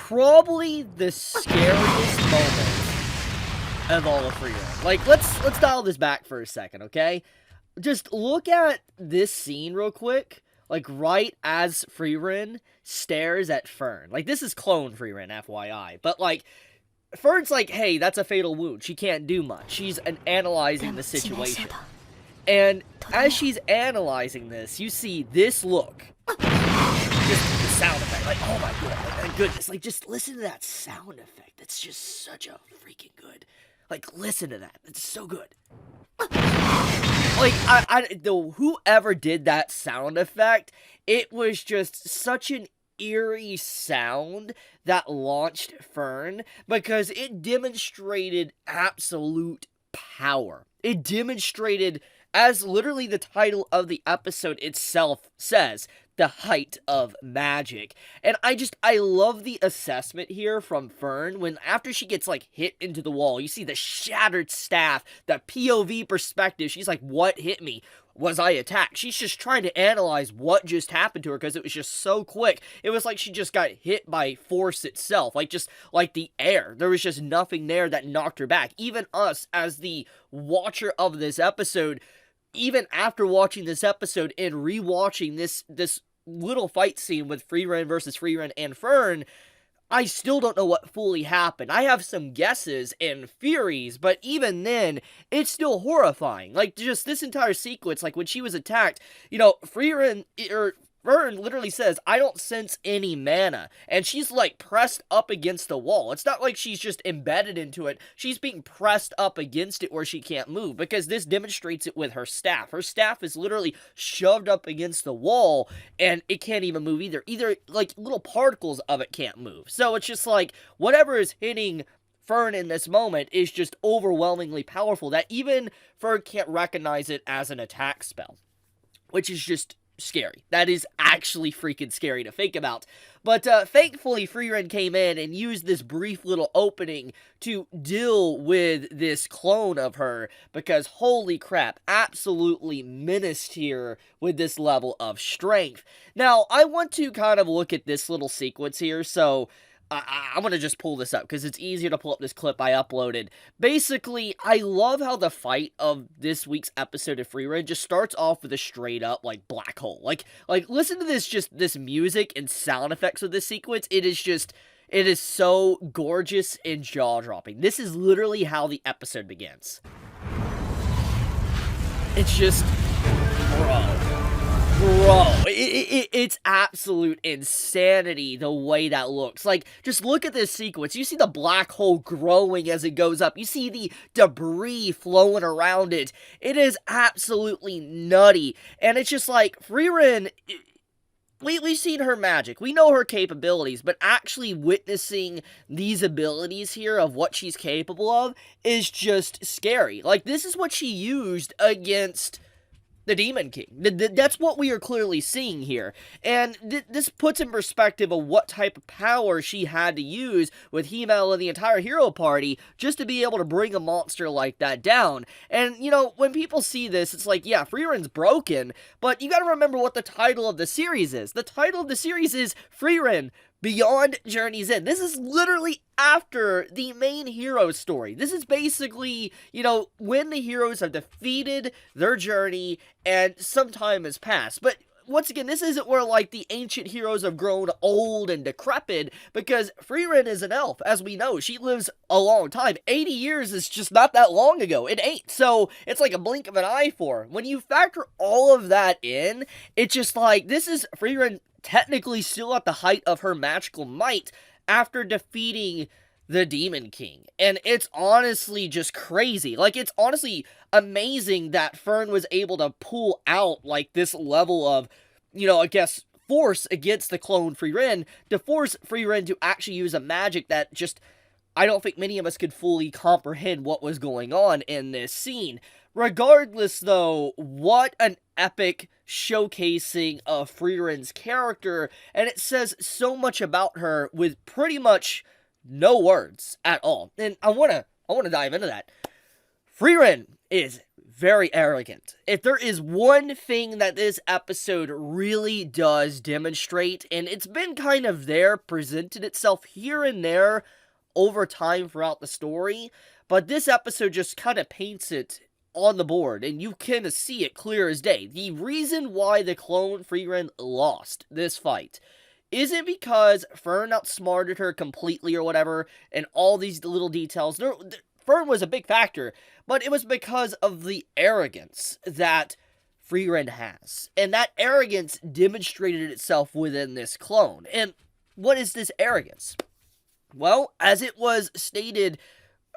probably the scariest moment of all of Frieren. Like, let's dial this back for a second, okay? Just look at this scene real quick. Like, right as Frieren stares at Fern. Like, this is clone Frieren, FYI. But, like, Fern's like, hey, that's a fatal wound. She can't do much. She's analyzing the situation. And as she's analyzing this, you see this look. Just the sound effect. Like, oh my goodness. Like, just listen to that sound effect. It's just such a freaking good. Like, listen to that. It's so good. Like, whoever did that sound effect, it was just such an eerie sound that launched Fern, because it demonstrated absolute power. It demonstrated, as literally the title of the episode itself says, the height of magic. And I love the assessment here from Fern when after she gets like hit into the wall, you see the shattered staff, the POV perspective. She's like, what hit me? Was I attacked? She's just trying to analyze what just happened to her because it was just so quick. It was like she just got hit by force itself, like just like the air. There was just nothing there that knocked her back. Even us as the watcher of this episode, even after watching this episode and rewatching this little fight scene with Frieren versus Frieren and Fern, I still don't know what fully happened. I have some guesses and theories, but even then, it's still horrifying. Like, just this entire sequence, like when she was attacked, you know, Fern literally says, I don't sense any mana. And she's like pressed up against the wall. It's not like she's just embedded into it. She's being pressed up against it where she can't move, because this demonstrates it with her staff. Her staff is literally shoved up against the wall and it can't even move either. Either like little particles of it can't move. So it's just like whatever is hitting Fern in this moment is just overwhelmingly powerful that even Fern can't recognize it as an attack spell, which is just scary. That is actually freaking scary to think about. But thankfully, Frieren came in and used this brief little opening to deal with this clone of her, because holy crap, absolutely menaced here with this level of strength. Now, I want to kind of look at this little sequence here, so I'm going to just pull this up because it's easier to pull up this clip I uploaded. Basically, I love how the fight of this week's episode of Frieren just starts off with a straight up, like, black hole. Like listen to this music and sound effects of this sequence. It is so gorgeous and jaw-dropping. This is literally how the episode begins. It's just, Bro, it's absolute insanity the way that looks. Like, just look at this sequence. You see the black hole growing as it goes up. You see the debris flowing around it. It is absolutely nutty. And it's just like, Frieren, we've seen her magic. We know her capabilities, but actually witnessing these abilities here of what she's capable of is just scary. Like, this is what she used against the Demon King. That's what we are clearly seeing here. And this puts in perspective of what type of power she had to use with Himmel and the entire hero party just to be able to bring a monster like that down. And, you know, when people see this, it's like, yeah, Frieren's broken, but you gotta remember what the title of the series is. The title of the series is Frieren Beyond Journey's End. This is literally after the main hero story. This is basically, you know, when the heroes have defeated their journey and some time has passed. But once again, this isn't where, like, the ancient heroes have grown old and decrepit, because Frieren is an elf, as we know. She lives a long time. 80 years is just not that long ago. It ain't. So, it's like a blink of an eye for her. When you factor all of that in, it's just like, this is Frieren technically still at the height of her magical might after defeating the Demon King. And it's honestly just crazy. Like, it's honestly amazing that Fern was able to pull out, like, this level of, you know, I guess, force against the clone Frieren, to force Frieren to actually use a magic that just, I don't think many of us could fully comprehend what was going on in this scene. Regardless, though, what an epic showcasing of Frieren's character, and it says so much about her with pretty much no words at all. And I wanna dive into that. Frieren is very arrogant. If there is one thing that this episode really does demonstrate, and it's been kind of there, presented itself here and there over time throughout the story, but this episode just kind of paints it on the board, and you can see it clear as day. The reason why the clone Frieren lost this fight isn't because Fern outsmarted her completely or whatever, and all these little details. Fern was a big factor, but it was because of the arrogance that Frieren has. And that arrogance demonstrated itself within this clone. And what is this arrogance? Well, as it was stated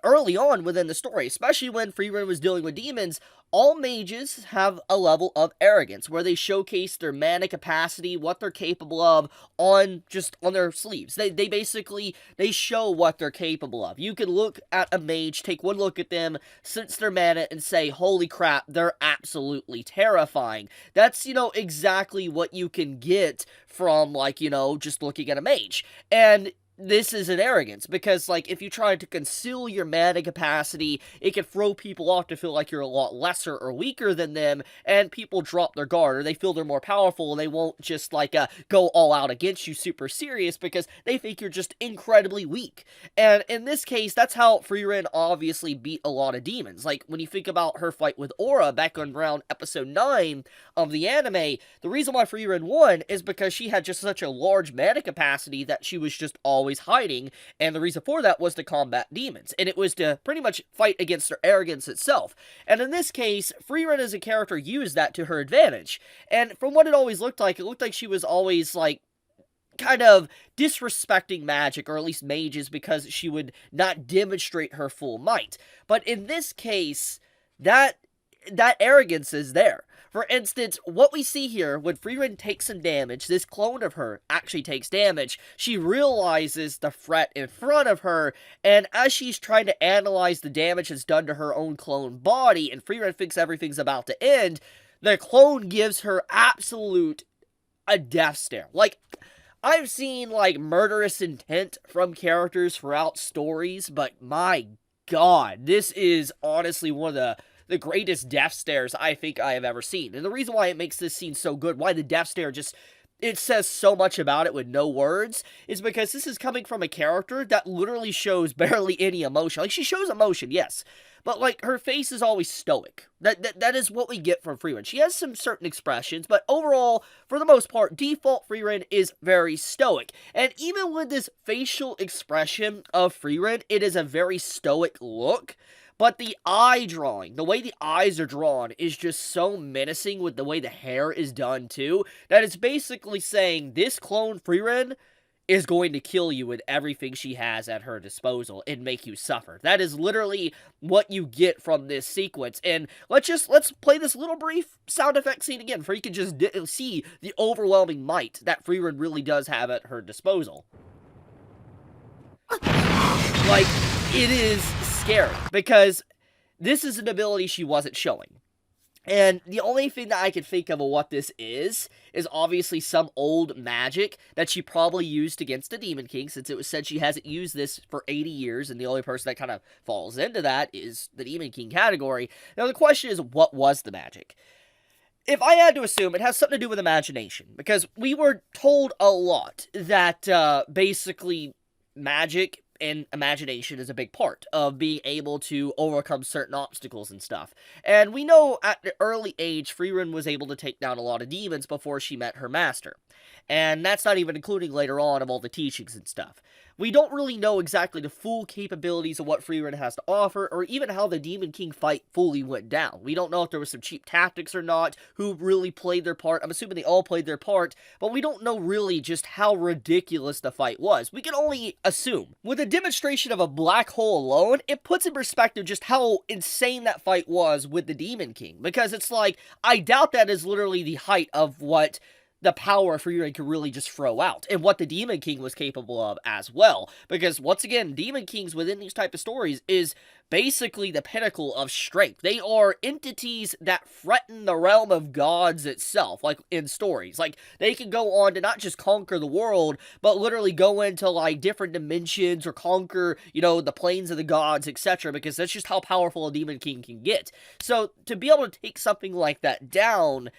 early on within the story, especially when Frieren was dealing with demons, all mages have a level of arrogance where they showcase their mana capacity, what they're capable of on their sleeves. They basically show what they're capable of. You can look at a mage, take one look at them, sense their mana, and say, holy crap, they're absolutely terrifying. That's, exactly what you can get from, just looking at a mage. And this is an arrogance, because, if you try to conceal your mana capacity, it can throw people off to feel like you're a lot lesser or weaker than them, and people drop their guard, or they feel they're more powerful, and they won't just, go all out against you super serious, because they think you're just incredibly weak. And in this case, that's how Frieren obviously beat a lot of demons. When you think about her fight with Aura back on around episode 9 of the anime, the reason why Frieren won is because she had just such a large mana capacity that she was just always hiding, and the reason for that was to combat demons, and it was to pretty much fight against her arrogance itself. And in this case, Frieren as a character used that to her advantage, and from what it always looked like, it looked like she was always, kind of disrespecting magic, or at least mages, because she would not demonstrate her full might. But in this case, that arrogance is there. For instance, what we see here, when Frieren takes some damage, this clone of her actually takes damage, she realizes the threat in front of her, and as she's trying to analyze the damage that's done to her own clone body, and Frieren thinks everything's about to end, the clone gives her a death stare. I've seen, murderous intent from characters throughout stories, but my god, this is honestly one of the greatest death stares I think I have ever seen. And the reason why it makes this scene so good, why the death stare it says so much about it with no words, is because this is coming from a character that literally shows barely any emotion. She shows emotion, yes, but, her face is always stoic. That is what we get from Frieren. She has some certain expressions, but overall, for the most part, default Frieren is very stoic. And even with this facial expression of Frieren, it is a very stoic look. But the eye drawing, the way the eyes are drawn, is just so menacing with the way the hair is done too, that it's basically saying this clone Frieren is going to kill you with everything she has at her disposal and make you suffer. That is literally what you get from this sequence. And let's play this little brief sound effect scene again, for you can just see the overwhelming might that Frieren really does have at her disposal. It is scary, because this is an ability she wasn't showing. And the only thing that I can think of what this is obviously some old magic that she probably used against the Demon King, since it was said she hasn't used this for 80 years, and the only person that kind of falls into that is the Demon King category. Now the question is, what was the magic? If I had to assume, it has something to do with imagination, because we were told a lot that basically magic and imagination is a big part of being able to overcome certain obstacles and stuff. And we know at an early age, Frieren was able to take down a lot of demons before she met her master. And that's not even including later on of all the teachings and stuff. We don't really know exactly the full capabilities of what Frieren has to offer, or even how the Demon King fight fully went down. We don't know if there was some cheap tactics or not, who really played their part. I'm assuming they all played their part, but we don't know really just how ridiculous the fight was. We can only assume. With a demonstration of a black hole alone, it puts in perspective just how insane that fight was with the Demon King, because it's I doubt that is literally the height of what the power Frieren could really just throw out, and what the Demon King was capable of as well. Because once again, Demon Kings within these type of stories is basically the pinnacle of strength. They are entities that threaten the realm of gods itself, like in stories. Like, they can go on to not just conquer the world, but literally go into like different dimensions or conquer, you know, the planes of the gods, etc. Because that's just how powerful a Demon King can get. So to be able to take something like that down,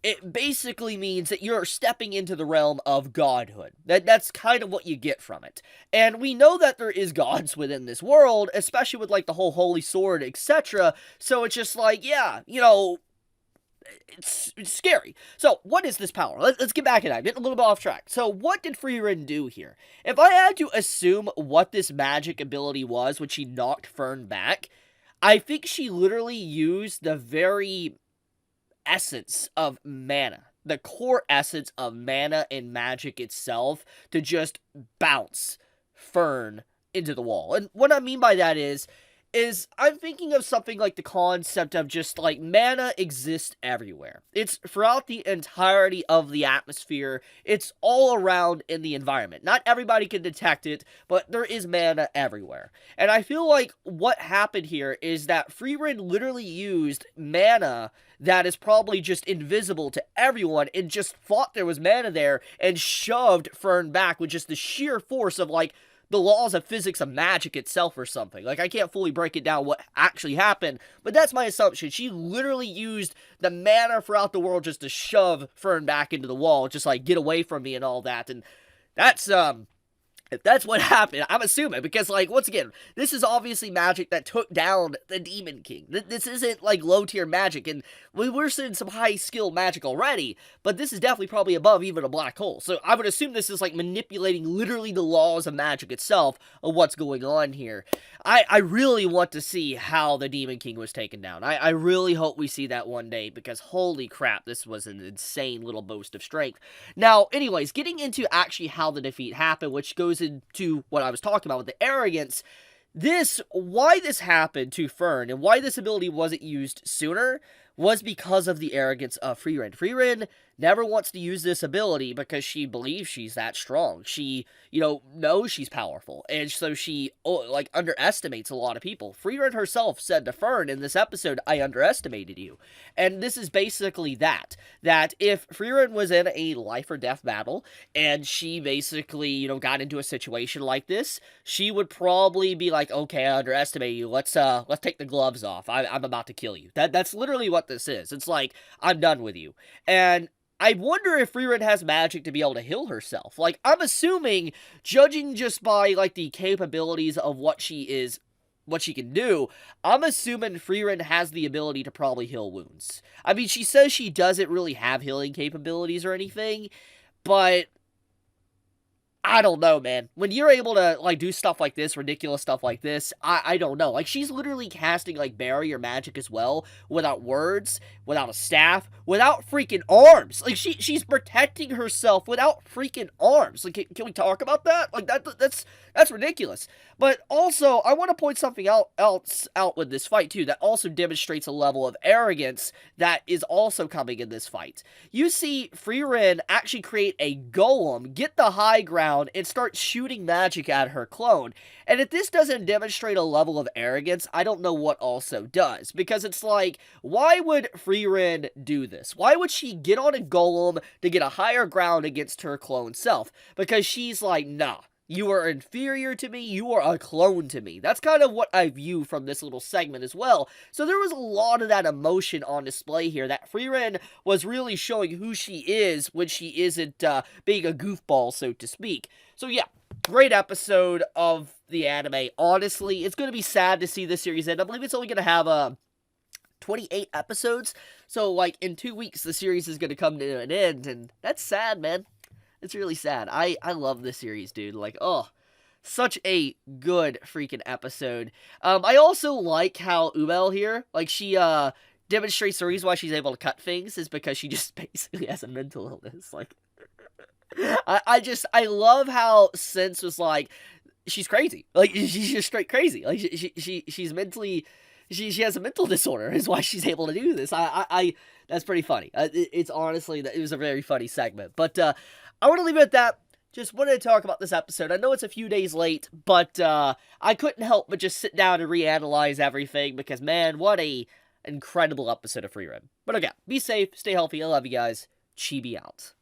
it basically means that you're stepping into the realm of godhood. That's kind of what you get from it. And we know that there is gods within this world, especially with like the whole holy sword, etc. So it's just like, yeah, you know, it's scary. So what is this power? Let's get back to that. Getting a little bit off track. So what did Frieren do here? If I had to assume what this magic ability was when she knocked Fern back, I think she literally used the very essence of mana, the core essence of mana and magic itself, to just bounce Fern into the wall. And what I mean by that is I'm thinking of something like the concept of just like mana exists everywhere. It's throughout the entirety of the atmosphere. It's all around in the environment. Not everybody can detect it, but there is mana everywhere. And I feel like what happened here is that Frieren literally used mana that is probably just invisible to everyone and just thought there was mana there and shoved Fern back with just the sheer force of like the laws of physics of magic itself or something. Like, I can't fully break it down what actually happened, but that's my assumption. She literally used the mana throughout the world just to shove Fern back into the wall, just like, get away from me and all that. And that's, if that's what happened, I'm assuming, because, like, once again, this is obviously magic that took down the Demon King. This isn't, like, low-tier magic, and we're seeing some high-skill magic already, but this is definitely probably above even a black hole. So I would assume this is, like, manipulating literally the laws of magic itself of what's going on here. I really want to see how the Demon King was taken down. I really hope we see that one day, because holy crap, this was an insane little boast of strength. Now, anyways, getting into actually how the defeat happened, which goes into what I was talking about with the arrogance, why this happened to Fern, and why this ability wasn't used sooner, was because of the arrogance of Frieren. Frieren never wants to use this ability because she believes she's that strong. She, you know, knows she's powerful, and so she, like, underestimates a lot of people. Frieren herself said to Fern in this episode, "I underestimated you." And this is basically that if Frieren was in a life or death battle, and she basically, you know, got into a situation like this, she would probably be like, "Okay, I underestimated you. Let's take the gloves off. I'm about to kill you." That's literally what this is. It's like, I'm done with you. And I wonder if Frieren has magic to be able to heal herself. Like, I'm assuming, judging just by, like, the capabilities of what she can do, I'm assuming Frieren has the ability to probably heal wounds. I mean, she says she doesn't really have healing capabilities or anything, but I don't know, man. When you're able to, like, do stuff like this, ridiculous stuff like this, I don't know. Like, she's literally casting, like, barrier magic as well, without words, without a staff, without freaking arms. Like, she's protecting herself without freaking arms. Like, can we talk about that? Like, that's ridiculous. But also, I want to point something else out with this fight, too, that also demonstrates a level of arrogance that is also coming in this fight. You see Frieren actually create a golem, get the high ground, and start shooting magic at her clone. And if this doesn't demonstrate a level of arrogance, I don't know what also does. Because it's like, why would Frieren do this? Why would she get on a golem to get a higher ground against her clone self? Because she's like, nah. You are inferior to me, you are a clone to me. That's kind of what I view from this little segment as well. So there was a lot of that emotion on display here, that Frieren was really showing who she is when she isn't being a goofball, so to speak. So yeah, great episode of the anime. Honestly, it's going to be sad to see this series end. I believe it's only going to have 28 episodes. So like in 2 weeks, the series is going to come to an end, and that's sad, man. It's really sad. I love this series, dude. Like, oh, such a good freaking episode. I also like how Umel here, like, she, demonstrates the reason why she's able to cut things is because she just basically has a mental illness. Like, I love how Sense was like, she's crazy. Like, she's just straight crazy. Like, she's mentally she has a mental disorder is why she's able to do this. That's pretty funny. It's honestly, it was a very funny segment. But I want to leave it at that. Just wanted to talk about this episode. I know it's a few days late, but I couldn't help but just sit down and reanalyze everything because, man, what a incredible episode of Frieren. But okay, be safe, stay healthy, I love you guys. Chibi out.